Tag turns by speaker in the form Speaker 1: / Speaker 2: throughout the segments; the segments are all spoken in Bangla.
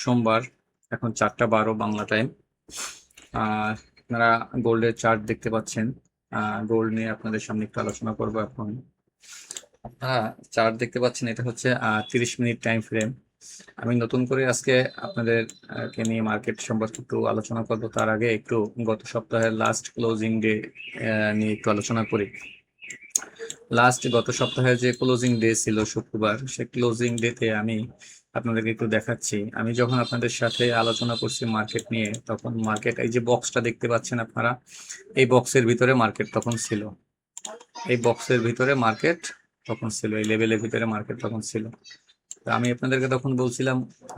Speaker 1: সোমবার, এখন 4টা 12 বাংলা টাইম। আপনারা গোল্ডের চার্ট দেখতে পাচ্ছেন। গোল্ড নিয়ে আপনাদের সামনে একটু আলোচনা করব এখন। চার্ট দেখতে পাচ্ছেন, এটা হচ্ছে 30 মিনিট টাইম ফ্রেম। আমি নতুন করে আজকে আপনাদের কে নিয়ে মার্কেট সম্পর্কে একটু আলোচনা করব। তার আগে একটু গত সপ্তাহের লাস্ট ক্লোজিং ডে নিয়ে একটু আলোচনা করি। গত সপ্তাহে যে ক্লোজিং ডে ছিল শুক্রবার, সে ক্লোজিং ডেতে আমি আপনাদেরকে একটু দেখাচ্ছি। আমি যখন আপনাদের সাথে আলোচনা করছি মার্কেট নিয়ে, তখন মার্কেট, এই যে বক্সটা দেখতে পাচ্ছেন আপনারা, এই বক্সের ভিতরে মার্কেট তখন ছিল। এই বক্সের ভিতরে মার্কেট তখন ছিল, এই লেভেলের ভিতরে মার্কেট তখন ছিল। তো আমি আপনাদেরকে তখন বলছিলাম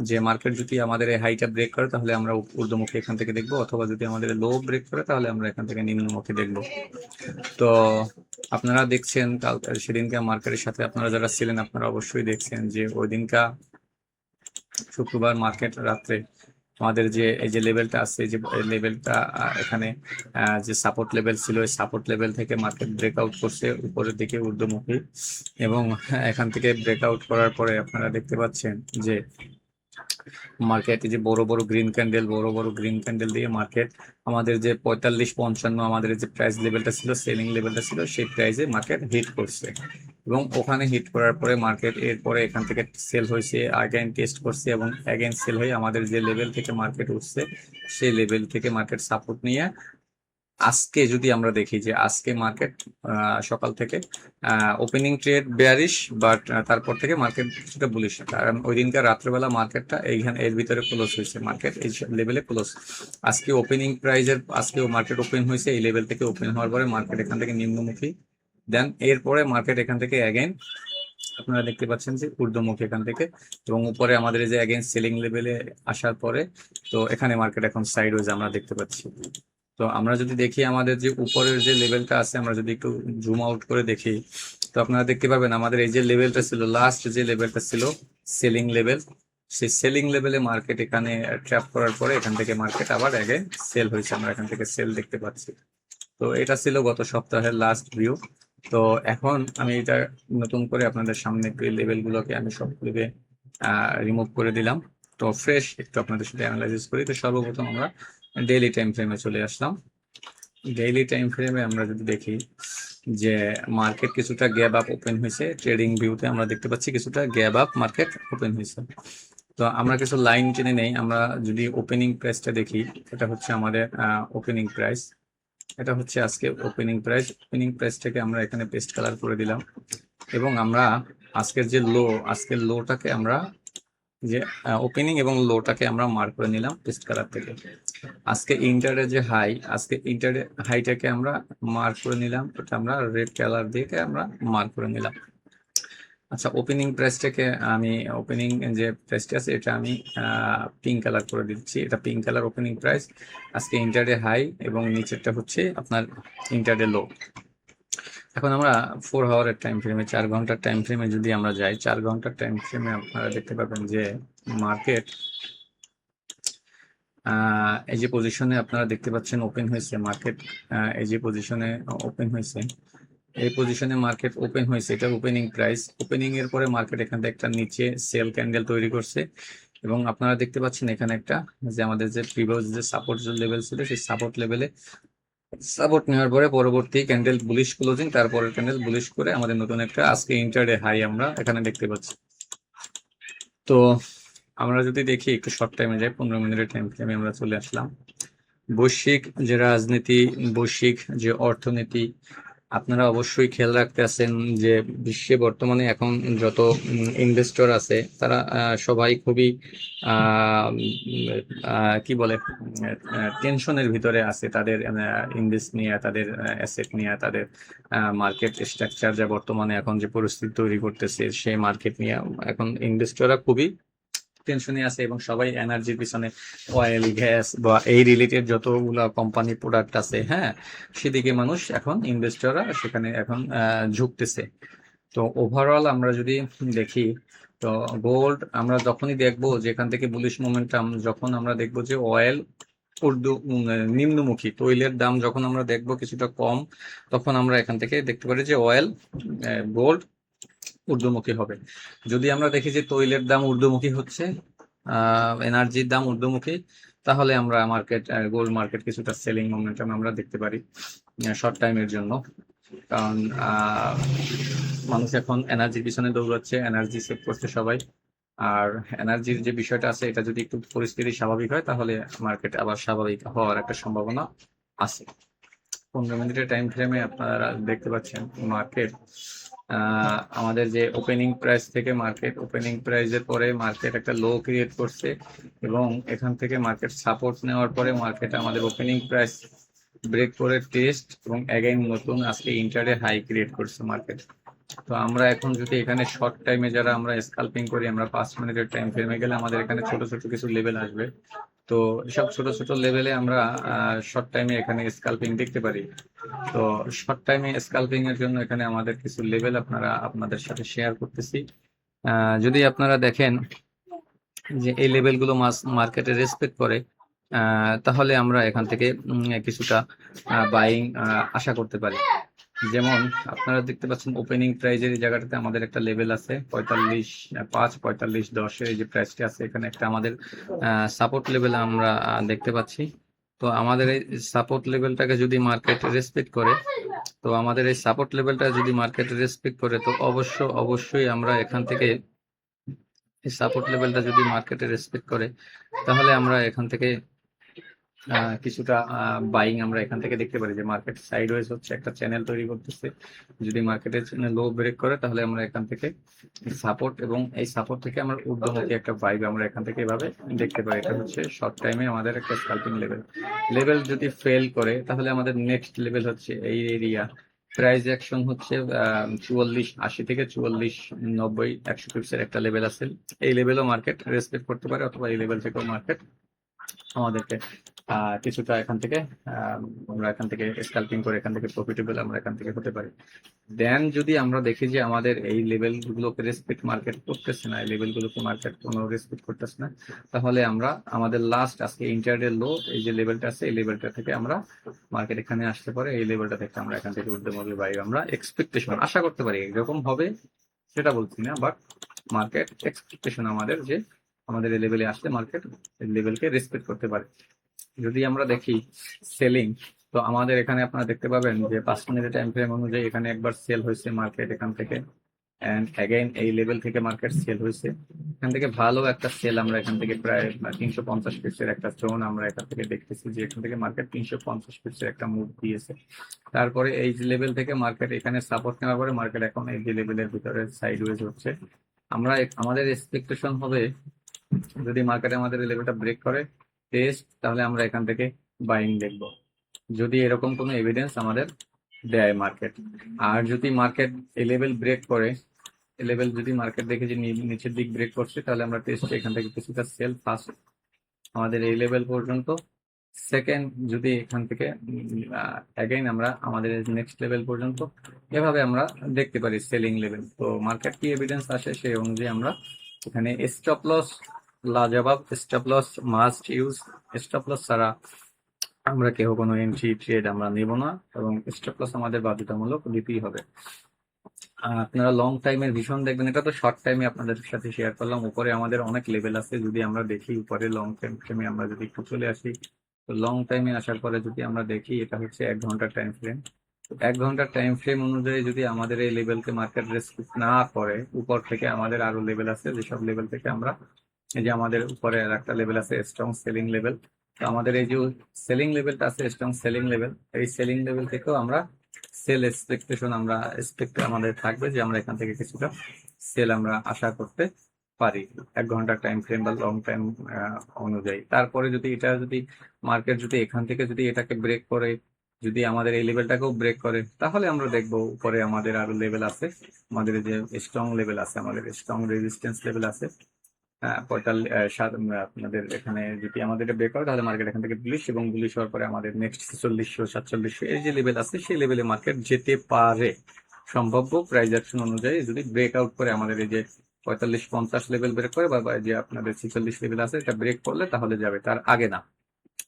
Speaker 1: যে মার্কেট যদি আমাদের এই হাইটা ব্রেক করে তাহলে আমরা ঊর্ধ্বমুখী এখান থেকে দেখবো, অথবা যদি আমাদের লো ব্রেক করে তাহলে আমরা এখান থেকে নিম্নমুখী দেখবো। তো আপনারা দেখছেন কাল সেদিনকে মার্কেটের সাথে আপনারা যারা ছিলেন আপনারা অবশ্যই দেখছেন যে ওই দিনকা শুক্রবার মার্কেট রাত্রে আমাদের যে এই যে লেভেলটা আছে, যে লেভেলটা এখানে যে সাপোর্ট লেভেল ছিল, ওই সাপোর্ট লেভেল থেকে মার্কেট ব্রেকআউট করছে উপরের দিকে ঊর্ধ্বমুখী, এবং এখান থেকে ব্রেকআউট করার পরে আপনারা দেখতে পাচ্ছেন যে মার্কেট, যে বড় বড় গ্রিন ক্যান্ডেল দিয়ে মার্কেট আমাদের যে 45-55 আমাদের যে প্রাইস লেভেলটা ছিল, সেলিং লেভেলটা ছিল, সেই প্রাইসে মার্কেট হিট করছে। এবং ওখানে হিট করার পরে মার্কেট এরপরে এখান থেকে সেল হয়েছে, আগেন টেস্ট করছে এবং অ্যাগেন সেল হয়ে আমাদের যে লেভেল থেকে মার্কেট উঠছে সেই লেভেল থেকে মার্কেট সাপোর্ট নিয়ে আজকে যদি আমরা দেখি যে আজকে মার্কেট সকাল থেকে ওপেনিং ট্রেড বেয়ারিশ, বাট তারপর থেকে মার্কেট কিছুটা বুলিশ, কারণ ওই দিনকার রাত্রেবেলা মার্কেটটা এইখানে এর ভিতরে ক্লোজ হয়েছে, মার্কেট এই লেভেলে ক্লোজ। আজকে ওপেনিং প্রাইজের আজকেও মার্কেট ওপেন হয়েছে এই লেভেল থেকে, ওপেন হওয়ার পরে মার্কেট এখান থেকে নিম্নমুখী, দেন এরপরে মার্কেট এখান থেকে অ্যাগেন আপনারা দেখতে পাচ্ছেন যে ঊর্ধ্বমুখী এখান থেকে, এবং উপরে আমাদের যে অ্যাগেন সেলিং লেভেলে আসার পরে তো এখানে মার্কেট এখন সাইডওয়েজ আমরা দেখতে পাচ্ছি। তো আমরা যদি দেখি আমাদের যে উপরের যে লেভেলটা আছে, আমরা যদি একটু জুম আউট করে দেখি, তো আপনারা দেখতে পাবেন আমাদের এই যে লেভেলটা ছিল, লাস্ট যে লেভেলটা ছিল সেলিং লেভেল, সেই সেলিং লেভেলে মার্কেট এখানে ট্র্যাপ করার পরে এখান থেকে মার্কেট আবার আগে সেল হয়েছে, আমরা এখান থেকে সেল দেখতে পাচ্ছি। তো এটা ছিল গত সপ্তাহের লাস্ট ভিউ। তো এখন আমি এটা নতুন করে আপনাদের সামনে একটু লেভেলগুলোকে আমি সবগুলোকে রিমুভ করে দিলাম। তো ফ্রেশ একটু আপনাদের সাথে অ্যানালাইসিস করি। তো সর্বপ্রথম আমরা ডেইলি টাইম ফ্রেমে চলে আসলাম। ডেইলি টাইম ফ্রেমে আমরা যদি দেখি যে মার্কেট কিছুটা গ্যাপ আপ ওপেন হয়েছে, ট্রেডিং ভিউতে আমরা দেখতে পাচ্ছি কিছুটা গ্যাপ আপ মার্কেট ওপেন হয়েছে। তো আমরা কিছু লাইন টেনে নেই, আমরা যদি ওপেনিং প্রাইসটা দেখি, এটা হচ্ছে আমাদের ওপেনিং প্রাইস, এটা হচ্ছে আজকে ওপেনিং প্রাইস। ওপেনিং প্রাইসটাকে আমরা এখানে পেস্ট কালার করে দিলাম, এবং আমরা আজকের যে আজকের লোটাকে আমরা যে ওপেনিং এবং লোটাকে আমরা মার্ক করে নিলাম পেস্ট কালার থেকে। আজকে ইন্টারে যে হাই, আজকে ইন্টারে হাইটাকে আমরা মার্ক করে নিলাম, এটা আমরা রেড কালার দিয়ে আমরা মার্ক করে নিলাম। আচ্ছা, ওপেনিং প্রাইসটাকে আমি, ওপেনিং যে প্রাইসটা আছে এটা আমি পিঙ্ক কালার করে দিচ্ছি, এটা পিঙ্ক কালার ওপেনিং প্রাইস। আজকে ইন্টারডে হাই এবং নিচেরটা হচ্ছে আপনার ইন্টারডে লো। এখন আমরা 4 আওয়ারের টাইম ফ্রেমে, 4 ঘন্টার টাইম ফ্রেমে যদি আমরা যাই, 4 ঘন্টার টাইম ফ্রেমে আপনারা দেখতে পাবেন যে মার্কেট এই যে পজিশনে আপনারা দেখতে পাচ্ছেন ওপেন হয়েছে মার্কেট, এই যে পজিশনে ওপেন হয়েছে, এই পজিশনে মার্কেট ওপেন হয়েছে, এটা ওপেনিং প্রাইস। ওপেনিং এর পরে মার্কেট এখান থেকে একটা নিচে সেল ক্যান্ডেল তৈরি করছে, এবং আপনারা দেখতে পাচ্ছেন এখানে একটা যে আমাদের যে প্রিভিয়াস যে সাপোর্ট লেভেল ছিল, সেই সাপোর্ট লেভেলে সাপোর্ট নেওয়ার পরে পরবর্তী ক্যান্ডেল বুলিশ ক্লোজিং, তারপরের ক্যান্ডেল বুলিশ করে আমাদের নতুন একটা আজকে ইন্টারডে হাই আমরা এখানে দেখতে পাচ্ছি। তো আমরা যদি দেখি একটু শর্ট টাইমে যাই, 15 মিনিটের টাইম ফ্রেমে আমরা চলে আসলাম। বৈশ্বিক যে রাজনীতি, বৈশ্বিক যে অর্থনীতি, আপনারা অবশ্যই খেয়াল রাখতে আছেন যে বিশ্বে বর্তমানে এখন যত ইনভেস্টর আছে তারা সবাই খুবই কি বলে টেনশনের ভিতরে আছে, তাদের ইনভেস্ট নিয়ে, তাদের অ্যাসেট নিয়ে, তাদের মার্কেট স্ট্রাকচার যা বর্তমানে এখন যে পরিস্থিতি তৈরি করতেছে সেই মার্কেট নিয়ে এখন ইনভেস্টররা খুবই টেনশনে আছে, এবং সবাই এনার্জির পিছনে, অয়েল গ্যাস বা এই রিলেটেড যতগুলো কোম্পানি প্রোডাক্ট আছে, হ্যাঁ, সেদিকে মানুষ এখন ইনভেস্টররা সেখানে এখন ঝুঁকতেছে। তো ওভারঅল আমরা যদি দেখি, তো গোল্ড আমরা যখনই দেখবো যেখান থেকে বুলিশ মোমেন্টাম, যখন আমরা দেখবো যে অয়েল নিম্নমুখী, তৈলের দাম যখন আমরা দেখবো কিছুটা কম, তখন আমরা এখান থেকে দেখতে পারি যে অয়েল, গোল্ড ঊর্ধ্বমুখী হবে। যদি আমরা দেখি যে তৈলের দাম ঊর্ধ্বমুখী হচ্ছে, এনার্জির দাম ঊর্ধ্বমুখী, তাহলে আমরা গোল্ড মার্কেট কিছুটা সেলিং মোমেন্টাম আমরা দেখতে পারি শর্ট টাইমের জন্য। কারণ মানুষ এখন এনার্জির পিছনে দৌড়াচ্ছে, এনার্জি সেভ করছে সবাই। আর এনার্জির যে বিষয়টা আছে, এটা যদি একটু পরিস্থিতি স্বাভাবিক হয় তাহলে মার্কেট আবার স্বাভাবিক হওয়ার একটা সম্ভাবনা আছে। 15 মিনিটের টাইম ফ্রেমে আপনারা দেখতে পাচ্ছেন মার্কেট আমাদের যে ওপেনিং প্রাইস থেকে ওপেনিং প্রাইসের পরে মার্কেট একটা লো ক্রিয়েট করছে, এবং এখান থেকে মার্কেট সাপোর্ট নেওয়ার পরে মার্কেট আমাদের ওপেনিং প্রাইস ব্রেক করে টেস্ট এবং অ্যাগেইন নতুন আজকে ইন্টারডে হাই ক্রিয়েট করছে মার্কেট। তো আমরা এখন যদি এখানে শর্ট টাইমে যারা আমরা স্কাল্পিং করি, আমরা 5 মিনিটের টাইম ফ্রেমে গেলে আমাদের এখানে ছোট ছোট কিছু লেভেল আসবে। তো এসব ছোট ছোট লেভেলে আমরা শর্ট টাইমে এখানে স্কাল্পিং দেখতে পারি। তো শর্ট টাইমে স্কাল্পিং এর জন্য এখানে আমাদের কিছু লেভেল আপনাদের সাথে শেয়ার করতেছি। যদি আপনারা দেখেন যে এই লেভেলগুলো মার্কেটে রেসপেক্ট করে, তাহলে আমরা এখান থেকে কিছুটা বাইং আশা করতে পারি। যেমন আপনারা দেখতে পাচ্ছেন ওপেনিং প্রাইজের এই জায়গাটাতে আমাদের একটা লেভেল আছে 45.5, 45.10 এই যে প্রাইসটি আছে, এখানে একটা আমাদের সাপোর্ট লেভেল আমরা দেখতে পাচ্ছি। তো আমাদের এই সাপোর্ট লেভেলটাকে যদি মার্কেট রেসপেক্ট করে, তো আমাদের এই সাপোর্ট লেভেলটা যদি মার্কেট রেসপেক্ট করে, তো অবশ্যই আমরা এখান থেকে এই সাপোর্ট লেভেলটা যদি মার্কেটে রেসপেক্ট করে, তাহলে আমরা এখান থেকে কিছুটা বাইং আমরা এখান থেকে দেখতে পারি যে মার্কেট সাইডওয়েজ হচ্ছে, একটা চ্যানেল তৈরি করতেছে। যদি মার্কেটের লো ব্রেক করে, তাহলে আমরা এখান থেকে সাপোর্ট, এবং এই সাপোর্ট থেকে আমরা ঊর্ধ্বমুখী একটা বাইব আমরা এখান থেকে এভাবে দেখতে পারি। এটা হচ্ছে শর্ট টাইমে আমাদের একটা স্কাল্পিং লেভেল যদি ফেল করে, তাহলে আমাদের নেক্সট লেভেল হচ্ছে এই এরিয়া। প্রাইস অ্যাকশন হচ্ছে 44.80 থেকে 44.90, 100 পিপসের একটা লেভেল আছে। এই লেভেলও মার্কেট রেসপেক্ট করতে পারে, অথবা এই লেভেল থেকেও মার্কেট আমাদেরকে কিছুটা এখান থেকে আমরা এখান থেকে স্কাল্পিং করে এখান থেকে প্রফিটেবল আমরা এখান থেকে হতে পারি। দেন যদি আমরা দেখি যে আমাদের এই লেভেলগুলোকে রেসপেক্ট মার্কেট করতেছে না, এই লেভেলগুলোকে মার্কেট কোনো রেসপেক্ট করতেছে না, তাহলে আমরা আমাদের লাস্ট আজকে ইন্টারডে লো এই যে লেভেলটা আছে, এই লেভেলটা থেকে আমরা মার্কেট এখানে আসতে পারে, এই লেভেলটা থেকে আমরা এখান থেকে ঊর্ধ্বমুখী বাইরে আমরা এক্সপেকটেশন আশা করতে পারি। এরকম হবে সেটা বলছি না, বাট মার্কেট এক্সপেকটেশন আমাদের যে আমাদের এই লেভেলে আসলে মার্কেট এই লেভেলকে রেসপেক্ট করতে পারে। যদি আমরা দেখি সেলিং, তো আমাদের এখানে আপনারা দেখতে পাবেন যে 5 মিনিটের টাইম ফ্রেম অনুযায়ী এখানে একবার সেল হয়েছে মার্কেট এখান থেকে, এন্ড অ্যাগেইন এই লেভেল থেকে মার্কেট সেল হয়েছে। এখান থেকে ভালো একটা সেল আমরা এখান থেকে প্রায় 350 পিপসের একটা জোন আমরা এখান থেকে দেখতেছি, যে এখান থেকে মার্কেট 350 পিপসের একটা মুভ দিয়েছে। তারপরে এই যে লেভেল থেকে মার্কেট এখানে সাপোর্ট নেওয়ার পরে মার্কেট এখন এই যে লেভেলের ভিতরে সাইডওয়েজ হচ্ছে। আমাদের এক্সপেকটেশন হবে যদি মার্কেটে আমাদের এই লেভেলটা ব্রেক করে টেস্ট, তাহলে আমরা এখান থেকে বাইং দেখব, যদি এরকম কোনো এভিডেন্স আমাদের দেয় মার্কেট। আর যদি মার্কেট এই লেভেল ব্রেক করে, এই লেভেল যদি মার্কেট দেখে যে নিচের দিক ব্রেক করছে, তাহলে আমরা টেস্ট এখান থেকে কিছুটা সেল ফার্স্ট আমাদের এই লেভেল পর্যন্ত, সেকেন্ড যদি এখান থেকে অ্যাগেইন আমরা আমাদের নেক্সট লেভেল পর্যন্ত, এভাবে আমরা দেখতে পারি সেলিং লেভেল। তো মার্কেট কি এভিডেন্স আসে সেই অনুযায়ী আমরা এখানে স্টপ লস লাজবাব, stop loss must use. Stop loss ছাড়া আমরা কেউ কোনো এন্ট্রি ট্রেড আমরা নেব না, এবং স্টপ লস আমাদের বাধ্যতামূলক দিতেই হবে। আপনারা লং টাইমের ভীষণ দেখবেন, এটা তো শর্ট টাইমে আপনাদের সাথে শেয়ার করলাম। উপরে আমাদের অনেক লেভেল আছে, যদি আমরা দেখি উপরে লং টাইম ফ্রেমে আমরা যদি একটু চলে আসি, তো লং টাইমে আসার পরে যদি আমরা দেখি, এটা হচ্ছে 1 ঘন্টার টাইম ফ্রেম। 1 ঘন্টার টাইম ফ্রেম অনুযায়ী যদি আমাদের এই লেভেলকে মার্কেট রেসপেক্ট না করে, উপর থেকে আমাদের আরো লেভেল আছে, যেসব লেভেল থেকে আমরা এই যে আমাদের উপরে আর একটা লেভেল আছে স্ট্রং সেলিং লেভেল। তো আমাদের এই যে সেলিং লেভেলটা আছে স্ট্রং সেলিং লেভেল, এই সেলিং লেভেল থেকেও আমরা সেল এক্সপেকটেশন আমাদের থাকবে যে আমরা এখান থেকে কিছুটা সেল আমরা আশা করতে পারি 1 ঘন্টার টাইম ফ্রেম বা লং টাইম অনুযায়ী। তারপরে যদি মার্কেট যদি এখান থেকে যদি এটাকে ব্রেক করে, যদি আমাদের এই লেভেলটাকেও ব্রেক করে, তাহলে আমরা দেখবো উপরে আমাদের আরো লেভেল আছে, আমাদের যে স্ট্রং লেভেল আছে, আমাদের স্ট্রং রেজিস্ট্যান্স লেভেল আছে। আপনাদের এখানে যদি আমাদের ব্রেক করে, তাহলে মার্কেট এখান থেকে বুলিশ, এবং বুলিশ হওয়ার পরে আমাদের নেক্সট 4600 4700 এই যে লেভেল আছে, সেই লেভেলে মার্কেট যেতে পারে সম্ভাব্য প্রাইস অ্যাকশন অনুযায়ী। যদি ব্রেক আউট করে আমাদের এই যে 45-50 লেভেল ব্রেক করে, বা যে আপনাদের 46 লেভেল আছে এটা ব্রেক করলে, তাহলে যাবে, তার আগে না।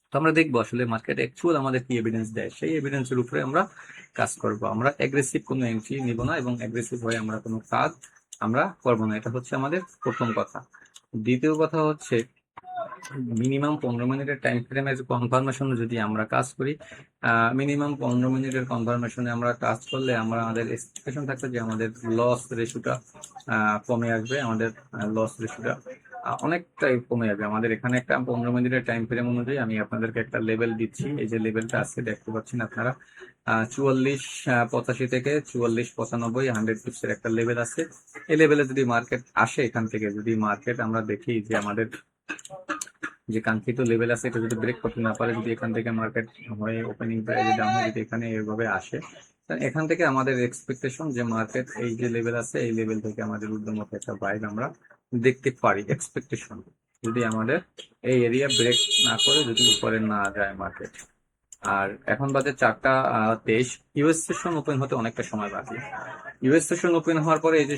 Speaker 1: তো আমরা দেখবো আসলে মার্কেট অ্যাকচুয়াল আমাদের কি এভিডেন্স দেয়, সেই এভিডেন্সের উপরে আমরা কাজ করব। আমরা অ্যাগ্রেসিভ কোনো এন্ট্রি নিব না, এবং অ্যাগ্রেসিভ হয়ে আমরা কোনো কাজ আমরা করবো না, এটা হচ্ছে আমাদের প্রথম কথা। দ্বিতীয় কথা হচ্ছে মিনিমাম 15 মিনিটের টাইম ফ্রেমের কনফার্মেশন যদি আমরা কাজ করি, মিনিমাম 15 মিনিটের কনফার্মেশনে আমরা কাজ করলে আমাদের এক্সপেকটেশন থাকবে যে আমাদের লস রেশিওটা কমে আসবে, আমাদের লস রেশিওটা অনেকটাই কমে যাবে। আমাদের এখানে একটা 15 মিনিটের টাইম ফ্রেম অনুযায়ী আমি আপনাদেরকে একটা লেভেল দিচ্ছি। এই যে লেভেলটা আছে দেখতে পাচ্ছেন আপনারা, 4485 থেকে 4495 100 পিপসের একটা লেভেল আছে। এই লেভেলে যদি মার্কেট আসে, এখান থেকে যদি মার্কেট আমরা দেখি যে আমাদের যে কাঙ্ক্ষিত লেভেল আছে এটা যদি ব্রেক করতে না পারে, যদি এখান থেকে মার্কেট হয়ে ওপেনিং প্রাইসে ডাউন হয়ে যদি এখানে এভাবে আসে, তাহলে এখান থেকে আমাদের এক্সপেকটেশন যে মার্কেট এই যে লেভেল আছে এই লেভেল থেকে আমাদের ঊর্ধ্বমুখী একটা বাইক আমরা দেখতে পারি। এক্সপেকটেশন যদি আমাদের এই এরিয়া ব্রেক না করে, যদি উপরে না যায় মার্কেট। আর এখন বাজে 4টা 23, ইউএস সেশন ওপেন হতে অনেকটা সময় বাকি। ইউএস সেশন ওপেন হওয়ার পরে এই যে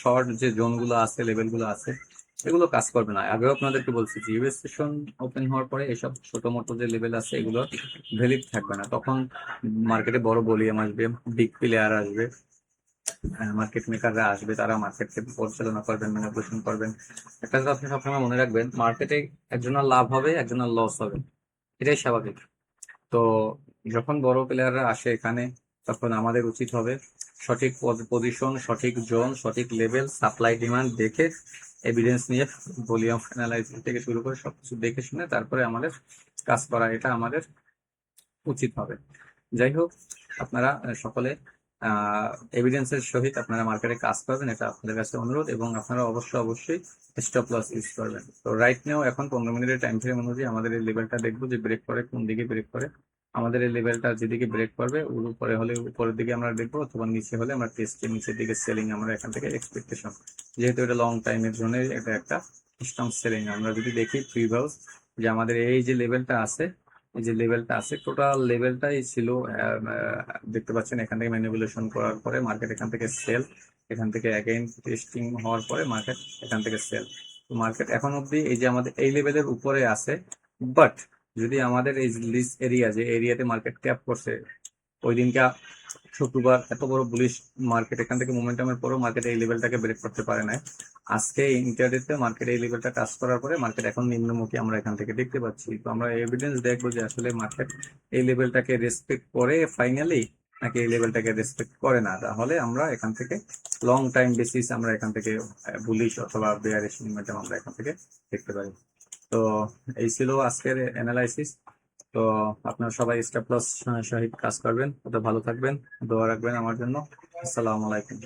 Speaker 1: শর্ট যে জোনগুলো আছে, লেভেলগুলো আছে, এগুলো কাজ করবে না। আগেও আপনাদেরকে বলছি যে ইউএস সেশন ওপেন হওয়ার পরে এসব ছোট মোটো যে লেভেল আছে এগুলো ভ্যালিড থাকবে না। তখন মার্কেটে বড় ভলিউম আসবে, বিগ প্লেয়ার আসবে, মার্কেট মেকাররা আসবে, তারা মার্কেটকে পরিচালনা করবেন, ম্যানিপুলেশন করবেন। একটা কথা আপনি সবসময় মনে রাখবেন, মার্কেটে একজনের লাভ হবে, একজনের লস হবে, এটাই স্বাভাবিক। তো যখন বড় প্লেয়াররা আসে এখানে, তখন আমাদের উচিত হবে সঠিক পজিশন, সঠিক জোন, সঠিক লেভেল, সাপ্লাই ডিমান্ড দেখে, এভিডেন্স নিয়ে, ভলিউম অ্যানালাইসিস থেকে শুরু করে সবকিছু দেখে শুনে তারপরে আমাদের কাজ করা, এটা আমাদের উচিত হবে। যাই হোক, আপনারা সকলে এভিডেন্সের সহিত আপনারা মার্কেটে কাজ করবেন, এটা আপনাদের কাছে অনুরোধ। এবং আপনারা অবশ্যই স্টপ লস ইউজ করবেন। তো রাইট নাও এখন 15 মিনিটের টাইম ফ্রেম অনুযায়ী আমাদের এই লেভেলটা দেখবো যে ব্রেক করে, কোন দিকে ব্রেক করে। আমাদের এই লেভেলটা যেদিকে ব্রেক করবে, ওর উপরে হলে উপরের দিকে আমরা দেখবো, অথবা নিচে হলে আমরা টেস্টে নিচের দিকে সেলিং আমরা এখান থেকে এক্সপেকটেশন। যেহেতু এটা লং টাইমের জন্য এটা একটা স্ট্রং সেলিং। আমরা যদি দেখি প্রিভিয়াস যে আমাদের এই যে লেভেলটা আছে, এই যে লেভেলটা আছে টোটাল লেভেলটাই ছিল, দেখতে পাচ্ছেন এখান থেকে ম্যানিপুলেশন করার পরে মার্কেট এখান থেকে সেল, এখান থেকে অ্যাগেইন টেস্টিং হওয়ার পরে মার্কেট এখান থেকে সেল। তো মার্কেট এখন অবধি এই যে আমাদের এই লেভেলের উপরে আছে। বাট যদি আমাদের এই লিস্ট এরিয়া, যে এরিয়াতে মার্কেট ক্যাপ করছে ওই দিনটা শুক্রবার, এত বড় বুলিশ মার্কেট, এখান থেকে মোমেন্টামের পরও মার্কেট এই লেভেলটাকে ব্রেক করতে পারে না। আজকে ইন্টারডেতে মার্কেট এই লেভেলটা টাচ করার পরে মার্কেট এখন নিম্নমুখী আমরা এখান থেকে দেখতে পাচ্ছি। তো আমরা এভিডেন্স দেখবো যে আসলে মার্কেট এই লেভেলটাকে রেসপেক্ট করে ফাইনালি, নাকি এই লেভেলটাকে রেসপেক্ট করে না। তাহলে আমরা এখান থেকে লং টাইম বেসিস আমরা এখান থেকে বুলিশ অথবা বেয়ারিশ মোমেন্টাম আমরা এখান থেকে দেখতে পারি। তো এই ছিল আজকের অ্যানালাইসিস। তো আপনারা সবাই স্টপ লস সহিত কাজ করবেন, তো ভালো থাকবেন, দোয়া রাখবেন আমার জন্য। আসসালামু আলাইকুম।